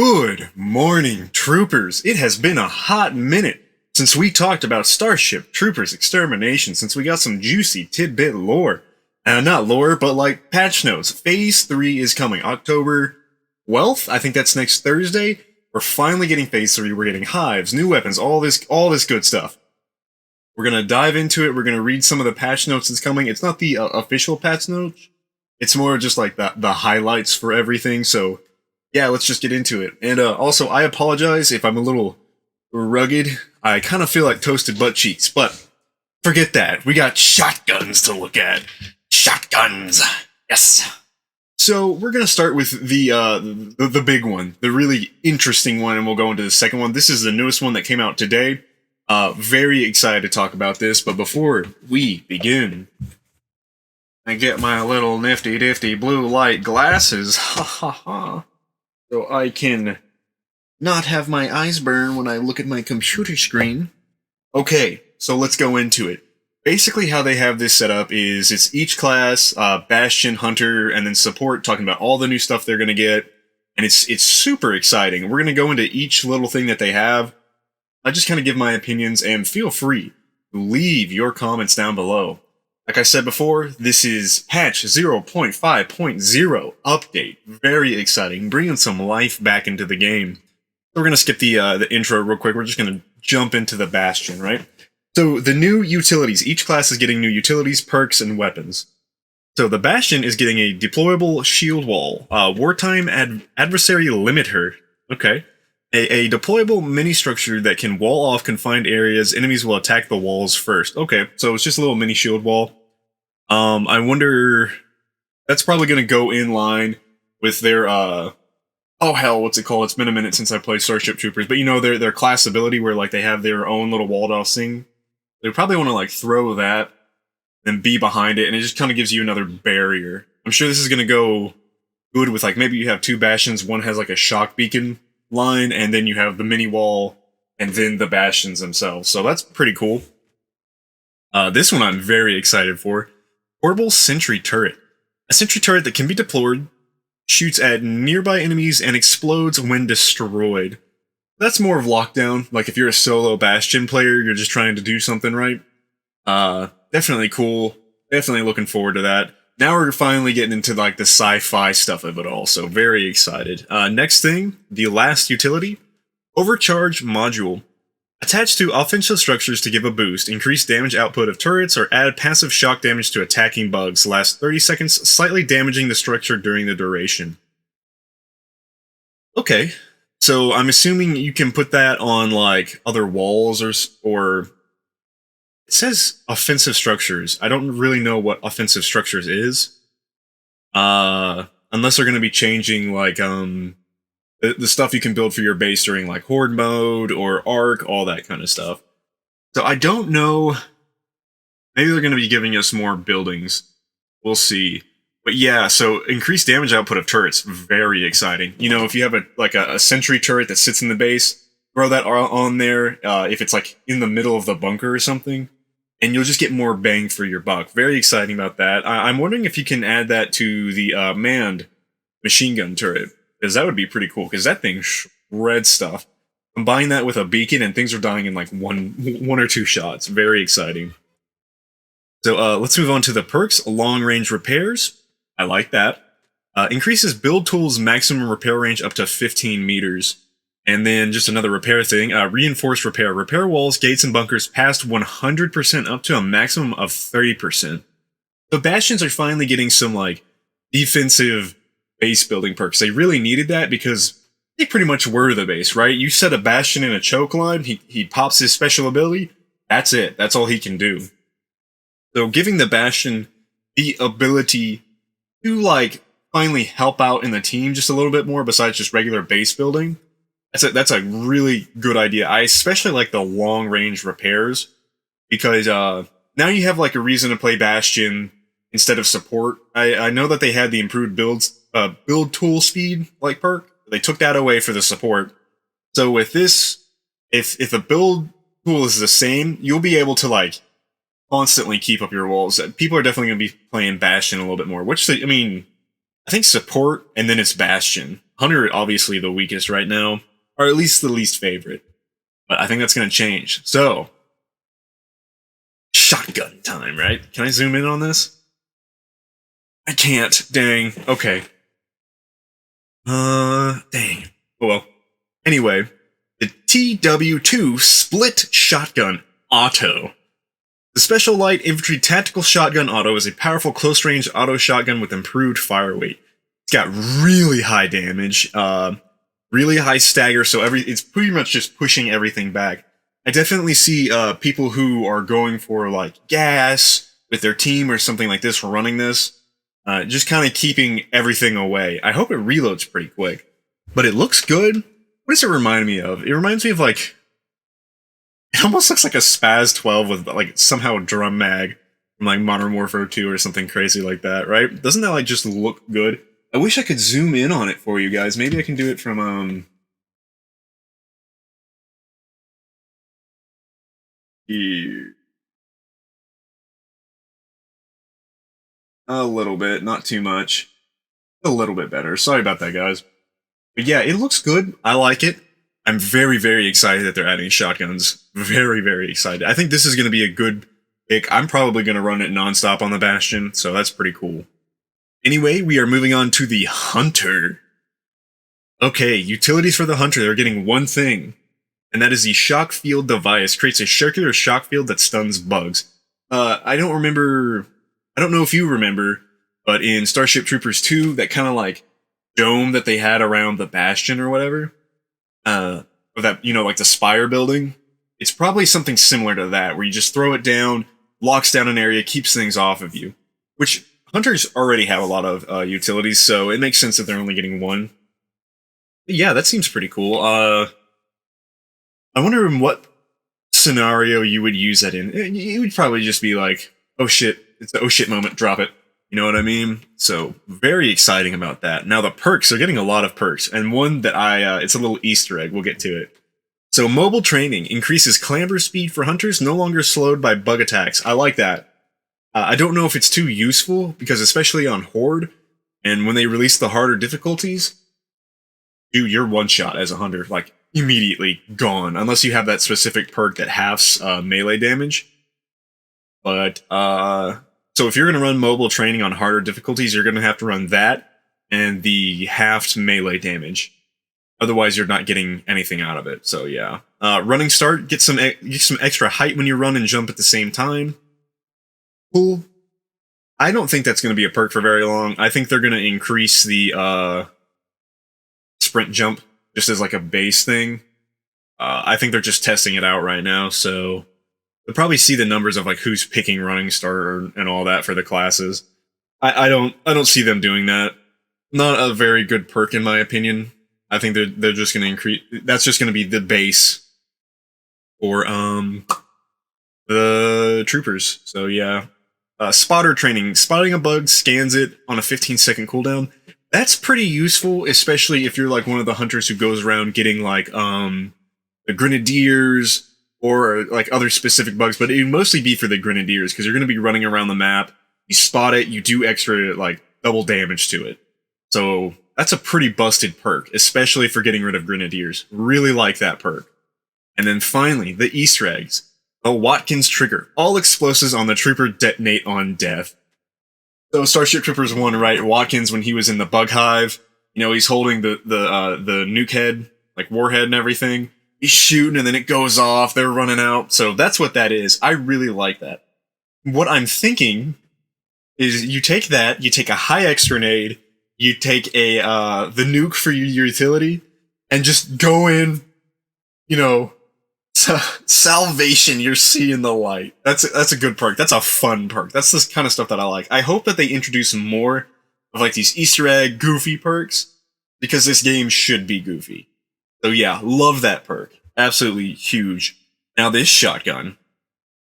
Good morning, troopers. It has been a hot minute since we talked about Starship Troopers Extermination, since we got some juicy tidbit lore. Not lore, but like patch notes. Phase 3 is coming October 12th. I think that's next Thursday. We're finally getting Phase 3. We're getting hives, new weapons, all this good stuff. We're gonna dive into it. We're gonna read some of the patch notes that's coming. It's not the official patch notes. It's more just like the highlights for everything, so yeah, let's just get into it. And also, I apologize if I'm a little rugged. I kind of feel like toasted butt cheeks, but forget that. We got shotguns to look at. Shotguns! Yes! So, we're gonna start with the big one, the really interesting one, and we'll go into the second one. This is the newest one that came out today. Very excited to talk about this, but before we begin, I get my little nifty blue light glasses, ha ha ha, so I can not have my eyes burn when I look at my computer screen. Okay, so let's go into it. Basically how they have this set up is it's each class, Bastion, Hunter, and then support, talking about all the new stuff they're going to get, and it's super exciting. We're going to go into each little thing that they have. I just kind of give my opinions, and feel free to leave your comments down below. Like I said before, this is patch 0.5.0 update. Very exciting, bringing some life back into the game. We're going to skip the intro real quick. We're just going to jump into the Bastion, right? So the new utilities. Each class is getting new utilities, perks, and weapons. So the Bastion is getting a deployable shield wall, wartime adversary limiter. Okay. A deployable mini-structure that can wall off confined areas. Enemies will attack the walls first. Okay, so it's just a little mini shield wall. I wonder... That's probably going to go in line with their, oh hell, what's it called? It's been a minute since I played Starship Troopers. But you know, their class ability where like they have their own little walled-off thing. They probably want to like throw that and be behind it, and it just kind of gives you another barrier. I'm sure this is going to go good with like, maybe you have two Bastions, one has like a shock beacon line, and then you have the mini wall, and then the Bastions themselves. So that's pretty cool. This one I'm very excited for. Portable sentry turret. A sentry turret that can be deployed, shoots at nearby enemies, and explodes when destroyed. That's more of lockdown. Like if you're a solo Bastion player, you're just trying to do something right. Definitely cool. Definitely looking forward to that. Now we're finally getting into like the sci-fi stuff of it all, so very excited. Next thing, the last utility, Overcharge Module. Attached to offensive structures to give a boost, increase damage output of turrets, or add passive shock damage to attacking bugs. Lasts 30 seconds, slightly damaging the structure during the duration. Okay, so I'm assuming you can put that on like other walls or it says offensive structures. I don't really know what offensive structures is. Unless they're going to be changing, like, the stuff you can build for your base during, like, Horde mode or Arc, all that kind of stuff. So I don't know. Maybe they're going to be giving us more buildings. We'll see. But yeah, so increased damage output of turrets, very exciting. You know, if you have a sentry turret that sits in the base, throw that on there, if it's, like, in the middle of the bunker or something, and you'll just get more bang for your buck. Very exciting about that. I'm wondering if you can add that to the manned machine gun turret, because that would be pretty cool, because that thing shreds stuff. Combine that with a beacon, and things are dying in like one or two shots. Very exciting. So let's move on to the perks. Long-range repairs. I like that. Increases build tools maximum repair range up to 15 meters. And then just another repair thing, reinforced repair. Repair walls, gates, and bunkers past 100% up to a maximum of 30%. The Bastions are finally getting some, like, defensive base building perks. They really needed that because they pretty much were the base, right? You set a Bastion in a choke line, he pops his special ability, that's it. That's all he can do. So giving the Bastion the ability to, like, finally help out in the team just a little bit more besides just regular base building, that's a really good idea. I especially like the long-range repairs, because now you have like a reason to play Bastion instead of support. I know that they had the improved build tool speed like perk. They took that away for the support. So with this, if the build tool is the same, you'll be able to like constantly keep up your walls. People are definitely going to be playing Bastion a little bit more, which I mean, I think support and then it's Bastion. Hunter, obviously the weakest right now, or at least the least favorite. But I think that's going to change. So, shotgun time, right? Can I zoom in on this? I can't. Dang. Okay. Dang. Oh well. Anyway, the TW2 Split Shotgun Auto. The Special Light Infantry Tactical Shotgun Auto is a powerful close-range auto shotgun with improved fire weight. It's got really high damage, really high stagger, so it's pretty much just pushing everything back. I definitely see people who are going for like gas with their team or something like this for running this, just kind of keeping everything away. I hope it reloads pretty quick, but it looks good. What does it remind me of? It reminds me of like, it almost looks like a Spaz 12 with like somehow a drum mag from like Modern Warfare 2 or something crazy like that, right? Doesn't that like just look good? I wish I could zoom in on it for you guys. Maybe I can do it from here. A little bit, not too much. A little bit better. Sorry about that, guys. But yeah, it looks good. I like it. I'm very, very excited that they're adding shotguns. Very, very excited. I think this is going to be a good pick. I'm probably going to run it nonstop on the Bastion, so that's pretty cool. Anyway, we are moving on to the Hunter. Okay, utilities for the Hunter. They're getting one thing, and that is the Shock Field device. Creates a circular shock field that stuns bugs. I don't know if you remember, but in Starship Troopers 2, that kind of like dome that they had around the Bastion or whatever, or that, you know, like the Spire building, it's probably something similar to that, where you just throw it down, locks down an area, keeps things off of you, which Hunters already have a lot of utilities, so it makes sense that they're only getting one. But yeah, that seems pretty cool. I wonder in what scenario you would use that in. It would probably just be like, oh shit, it's the oh shit moment, drop it. You know what I mean? So, very exciting about that. Now, the perks, they're getting a lot of perks, and one that it's a little Easter egg, we'll get to it. So, mobile training increases clamber speed for hunters, no longer slowed by bug attacks. I like that. I don't know if it's too useful, because especially on Horde, and when they release the harder difficulties, dude, you're one shot as a hunter, like, immediately gone, unless you have that specific perk that halves melee damage. But, so if you're going to run mobile training on harder difficulties, you're going to have to run that and the halved melee damage. Otherwise, you're not getting anything out of it. So yeah, running start, get some extra height when you run and jump at the same time. Cool. I don't think that's going to be a perk for very long. I think they're going to increase the sprint jump just as like a base thing. I think they're just testing it out right now, so you'll probably see the numbers of like who's picking running start and all that for the classes. I don't see them doing that. Not a very good perk in my opinion. I think they're just going to increase. That's just going to be the base for the troopers. So yeah, spotter training, spotting a bug, scans it on a 15-second cooldown. That's pretty useful, especially if you're like one of the hunters who goes around getting like the grenadiers or like other specific bugs, but it would mostly be for the grenadiers because you're going to be running around the map. You spot it, you do extra like double damage to it. So that's a pretty busted perk, especially for getting rid of grenadiers. Really like that perk. And then finally, the Easter eggs. A Watkins trigger. All explosives on the trooper detonate on death. So Starship Troopers 1, right? Watkins, when he was in the bug hive, you know, he's holding the nuke head, like warhead and everything. He's shooting and then it goes off. They're running out. So that's what that is. I really like that. What I'm thinking is you take that, you take a high X grenade, you take the nuke for your utility, and just go in, you know, salvation, you're seeing the light. That's a good perk. That's a fun perk. That's this kind of stuff that I like. I hope that they introduce more of like these Easter egg goofy perks, because this game should be goofy. So yeah, love that perk. Absolutely huge. Now this shotgun,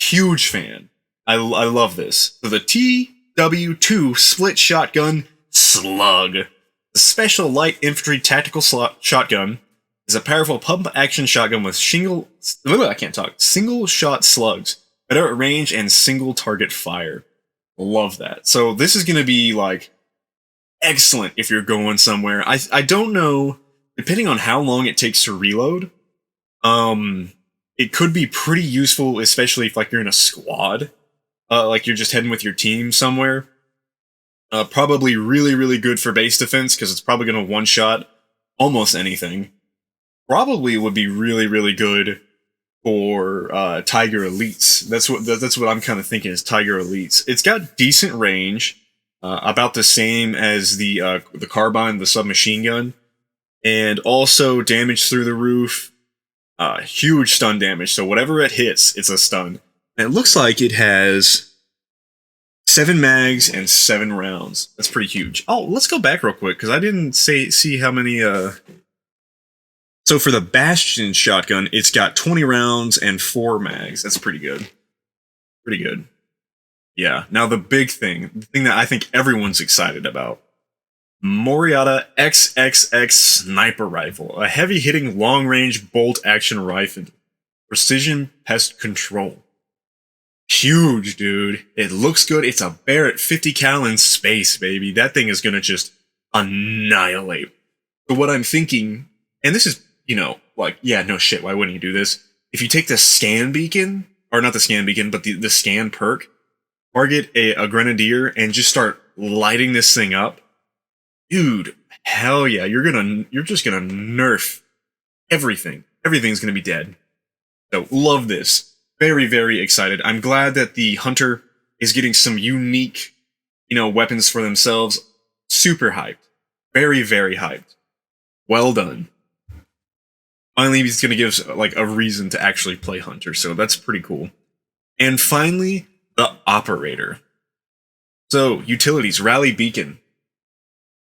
huge fan. I love this. So the TW2 Split Shotgun Slug. The Special Light Infantry Tactical Shotgun is a powerful pump-action shotgun with single shot slugs, better at range and single target fire. Love that. So this is going to be like excellent if you're going somewhere. I don't know, depending on how long it takes to reload, it could be pretty useful, especially if like you're in a squad, like you're just heading with your team somewhere. Probably really, really good for base defense because it's probably going to one-shot almost anything. Probably would be really, really good for Tiger Elites. That's what I'm kind of thinking is Tiger Elites. It's got decent range, about the same as the carbine, the submachine gun, and also damage through the roof. Huge stun damage. So whatever it hits, it's a stun. And it looks like it has 7 mags and 7 rounds. That's pretty huge. Oh, let's go back real quick, because I didn't see how many... So for the Bastion shotgun, it's got 20 rounds and 4 mags. That's pretty good. Pretty good. Yeah. Now the big thing, the thing that I think everyone's excited about. Moriata XXX Sniper Rifle. A heavy-hitting, long-range bolt-action rifle. Precision pest control. Huge, dude. It looks good. It's a Barrett 50 cal in space, baby. That thing is gonna just annihilate. So what I'm thinking, and this is, you know, like, yeah, no shit, why wouldn't you do this? If you take the scan beacon, or not the scan beacon, but the scan perk, target a grenadier and just start lighting this thing up, dude, hell yeah, you're just gonna nerf everything. Everything's gonna be dead. So, love this. Very, very excited. I'm glad that the Hunter is getting some unique, you know, weapons for themselves. Super hyped. Very, very hyped. Well done. Finally, he's gonna give, like, a reason to actually play Hunter, so that's pretty cool. And finally, the Operator. So, utilities, Rally Beacon.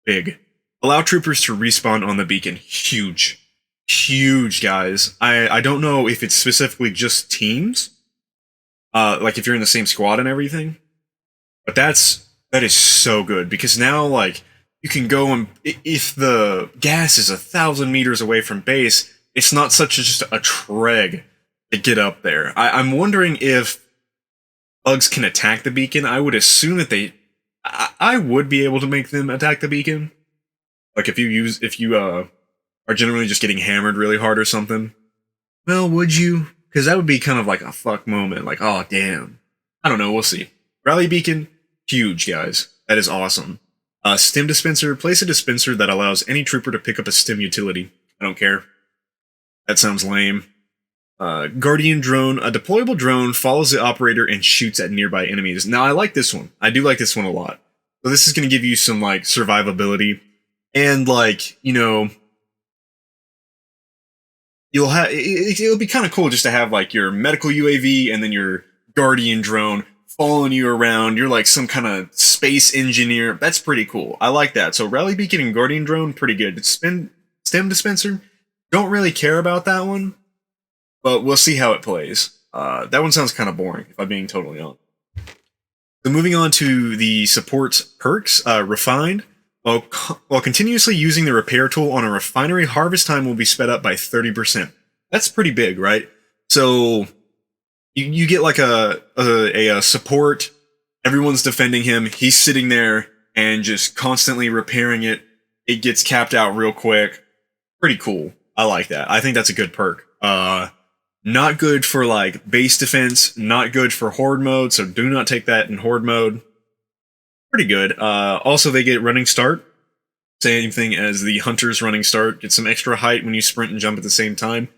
Big. Allow troopers to respawn on the beacon. Huge. Huge, guys. I don't know if it's specifically just teams, like if you're in the same squad and everything, but that is so good, because now, like, you can go and, if the gas is 1,000 meters away from base, it's not just a treg to get up there. I'm wondering if bugs can attack the beacon. I would assume that I would be able to make them attack the beacon. Like if you are generally just getting hammered really hard or something. Well, would you? Because that would be kind of like a fuck moment. Like, oh, damn. I don't know. We'll see. Rally Beacon, huge, guys. That is awesome. Stim Dispenser. Place a dispenser that allows any trooper to pick up a stim utility. I don't care. That sounds lame. Guardian Drone. A deployable drone follows the operator and shoots at nearby enemies. Now, I like this one. I do like this one a lot. So this is going to give you some, like, survivability. And, like, you know... it'll be kind of cool just to have, like, your medical UAV and then your Guardian drone following you around. You're like some kind of space engineer. That's pretty cool. I like that. So Rally Beacon and Guardian drone, pretty good. Stim Dispenser, don't really care about that one, but we'll see how it plays. That one sounds kind of boring, if I'm being totally honest. So moving on to the support perks, Refined. While continuously using the repair tool on a refinery, harvest time will be sped up by 30%. That's pretty big, right? So you get like a support. Everyone's defending him. He's sitting there and just constantly repairing it. It gets capped out real quick. Pretty cool. I like that. I think that's a good perk. Not good for like base defense. Not good for horde mode. So do not take that in horde mode. Pretty good. Also, they get running start. Same thing as the Hunter's running start. Get some extra height when you sprint and jump at the same time.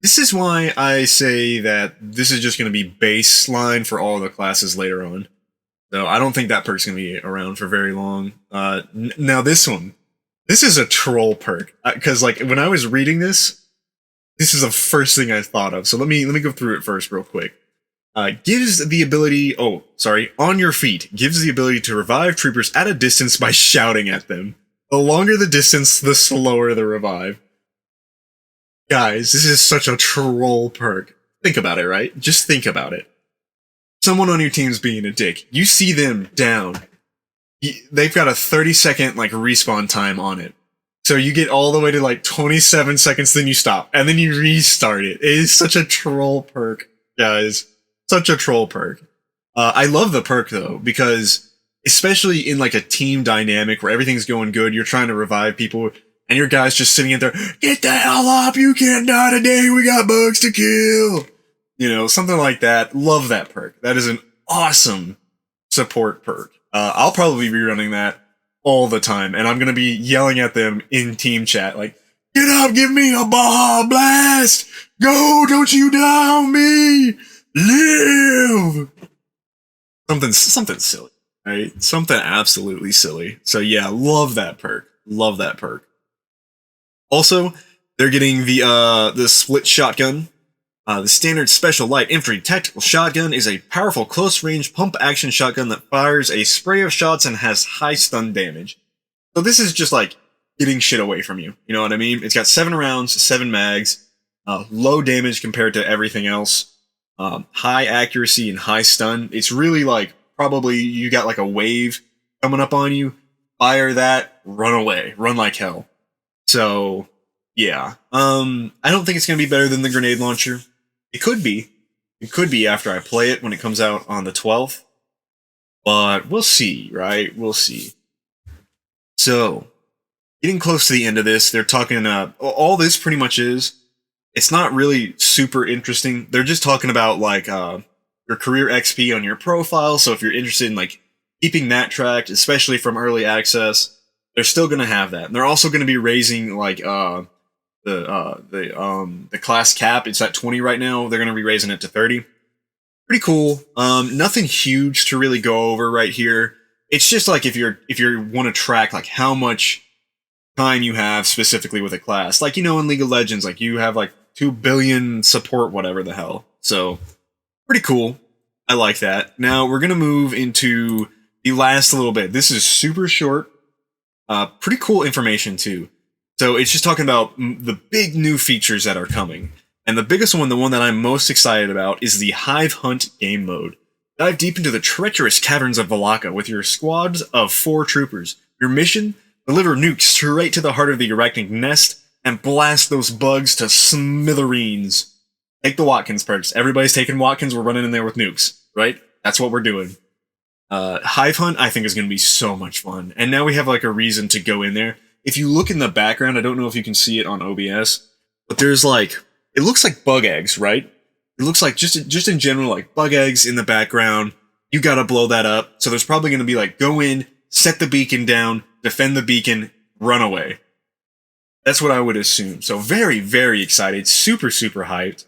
This is why I say that this is just going to be baseline for all the classes later on. So I don't think that perk's going to be around for very long. Now this one. This is a troll perk. Because like when I was reading this is the first thing I thought of. So let me go through it first real quick. Gives the ability, on your feet, gives the ability to revive troopers at a distance by shouting at them. The longer the distance, the slower the revive. Guys, this is such a troll perk. Think about it, right? Just think about it. Someone on your team's being a dick. You see them down. They've got a 30-second, like, respawn time on it. So you get all the way to, like, 27 seconds, then you stop. And then you restart it. It is such a troll perk, guys. Such a troll perk. I love the perk, though, because especially in like a team dynamic where everything's going good, you're trying to revive people, and your guy's just sitting in there, get the hell up, you can't die today, we got bugs to kill. You know, something like that. Love that perk. That is an awesome support perk. I'll probably be running that all the time, and I'm gonna be yelling at them in team chat, like, get up, give me a Baja Blast! Go, don't you die on me! Live! Something silly, right? Something absolutely silly. So yeah, love that perk. Love that perk. Also, they're getting the split shotgun. The standard special light infantry tactical shotgun is a powerful close-range pump-action shotgun that fires a spray of shots and has high stun damage. So this is just like getting shit away from you. You know what I mean? It's got 7 rounds, 7 mags, low damage compared to everything else, high accuracy and high stun. It's really like probably you got like a wave coming up on you. Fire that, run away, run like hell. So yeah, I don't think it's gonna be better than the grenade launcher. It could be. It could be after I play it when it comes out on the 12th. But we'll see, right? We'll see. So, getting close to the end of this, they're talking, all this pretty much is, it's not really super interesting. They're just talking about, like, your career XP on your profile, so if you're interested in, like, keeping that tracked, especially from early access, they're still gonna have that. And they're also gonna be raising, like, the class cap. It's at 20 right now. They're gonna be raising it to 30. Pretty cool. Nothing huge to really go over right here. It's just like if you want to track like how much time you have specifically with a class, like you know in League of Legends, like you have like 2 billion support, whatever the hell. So pretty cool. I like that. Now we're gonna move into the last little bit. This is super short. Pretty cool information too. So it's just talking about the big new features that are coming. And the biggest one, the one that I'm most excited about, is the Hive Hunt game mode. Dive deep into the treacherous caverns of Valaka with your squads of 4 troopers. Your mission? Deliver nukes straight to the heart of the arachnid nest and blast those bugs to smithereens. Take the Watkins perks. Everybody's taking Watkins, we're running in there with nukes, right? That's what we're doing. Hive Hunt, I think, is going to be so much fun. And now we have like a reason to go in there. If you look in the background, I don't know if you can see it on OBS, but there's like, it looks like bug eggs, right? It looks like just in general, like bug eggs in the background. You gotta blow that up. So there's probably gonna be like, go in, set the beacon down, defend the beacon, run away. That's what I would assume. So very, very excited. Super, super hyped.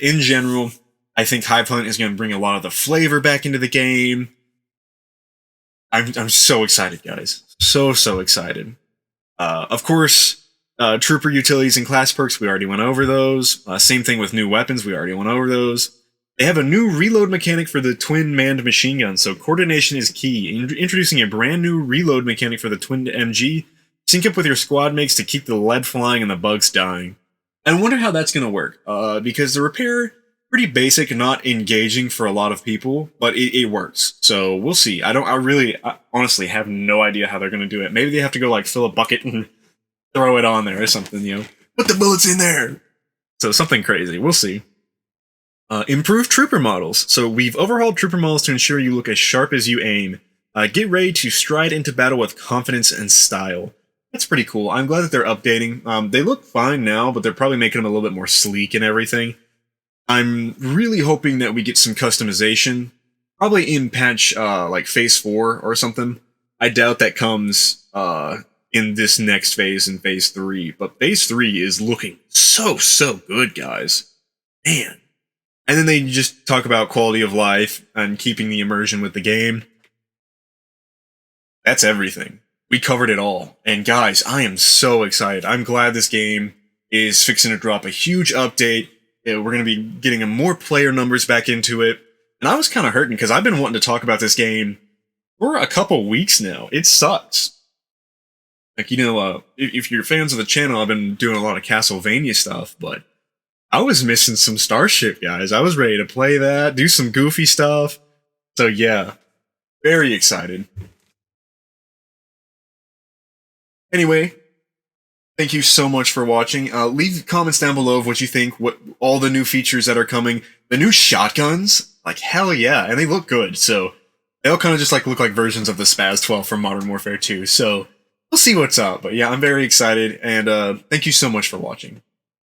In general, I think Hive Hunt is gonna bring a lot of the flavor back into the game. I'm so excited, guys. So excited. Of course, trooper utilities and class perks, we already went over those. Same thing with new weapons, we already went over those. They have a new reload mechanic for the twin manned machine gun, so coordination is key. Introducing a brand new reload mechanic for the twin MG. Sync up with your squad mates to keep the lead flying and the bugs dying. I wonder how that's gonna work, because the repair, pretty basic, not engaging for a lot of people, but it works. So we'll see. I honestly have no idea how they're gonna do it. Maybe they have to go like fill a bucket and throw it on there or something, you know. Put the bullets in there! So something crazy. We'll see. Improved trooper models. So we've overhauled trooper models to ensure you look as sharp as you aim. Get ready to stride into battle with confidence and style. That's pretty cool. I'm glad that they're updating. They look fine now, but they're probably making them a little bit more sleek and everything. I'm really hoping that we get some customization. Probably in patch, like Phase 4 or something. I doubt that comes, in this next phase in Phase 3. But Phase 3 is looking so good, guys. Man. And then they just talk about quality of life and keeping the immersion with the game. That's everything. We covered it all. And guys, I am so excited. I'm glad this game is fixing to drop a huge update. We're going to be getting more player numbers back into it. And I was kind of hurting because I've been wanting to talk about this game for a couple weeks now. It sucks. Like, you know, if you're fans of the channel, I've been doing a lot of Castlevania stuff, but I was missing some Starship, guys. I was ready to play that, do some goofy stuff. So yeah, very excited. Anyway, thank you so much for watching. Leave comments down below of what you think, what all the new features that are coming. The new shotguns, like hell yeah, and they look good. So They all kind of just like look like versions of the Spaz 12 from Modern Warfare 2. So we'll see what's up. But yeah, I'm very excited, and thank you so much for watching.